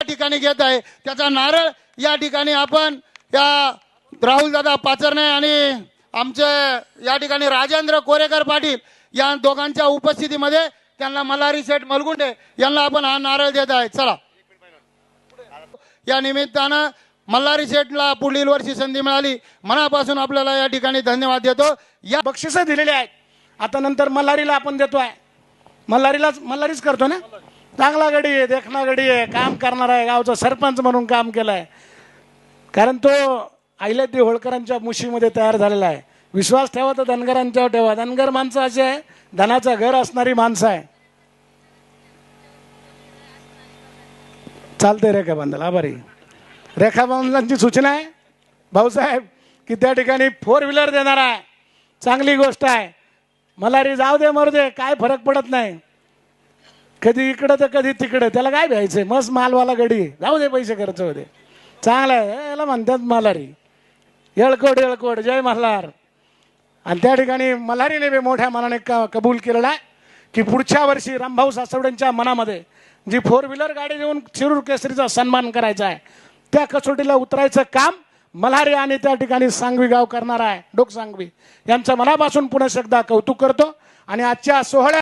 ठिकाणी घेत आहे त्याचा नारळ या ठिकाणी आपण या राहुलदादा पाचरणे आणि आमचे या ठिकाणी राजेंद्र कोरेकर पाटील या दोघांच्या उपस्थितीमध्ये त्यांना मल्हारी शेठ मलगुंडे यांना आपण हा नारळ देत आहे। चला या निमित्तानं मल्हारी शेठला पुढील वर्षी संधी मिळाली मनापासून आपल्याला या ठिकाणी धन्यवाद देतो। या बक्षिसं दिलेले आहेत, आता नंतर मल्हारीला आपण देतोय, मल्हारीच करतो ना। चांगला गडी आहे, देखणा गडी आहे, काम करणार आहे, गावचा सरपंच म्हणून काम केलंय, कारण तो अहिल्यादेवी होळकरांच्या मुशीमध्ये तयार झालेला आहे। विश्वास ठेवा तर धनगरांच्यावर ठेवा, धनगर माणसं असे आहे धनाचं घर असणारी माणसं आहे। चालते रेखा बांधल, आभारी रेखा बांधलांची सूचना आहे भाऊसाहेब की त्या ठिकाणी 4 व्हीलर देणार आहे, चांगली गोष्ट आहे। मल्हारी जाऊ दे मरू दे काय फरक पडत नाही, कधी इकडं तर कधी तिकडं, त्याला काय भ्यायचंय, मस्त मालवाला गडी, जाऊ दे पैसे खर्च होते, चांगलं आहे, याला म्हणतात मल्हारी। येळकोट येळकोट, जय मल्हार। आणि त्या ठिकाणी मल्हारीने बी मोठ्या मनाने कबूल केलेला आहे की पुढच्या वर्षी रामभाऊ सासवडेंच्या मनामध्ये जी 4 व्हीलर गाडी देऊन शिरूर केसरीचा सन्मान करायचा आहे त्या कसोटीला उतरायचं काम मल्हारी आणि त्या ठिकाणी सांगवी गाव करणार आहे। डोक सांगवी यांचं मनापासून पुन्हा एकदा कौतुक करतो आणि आजच्या सोहळ्यात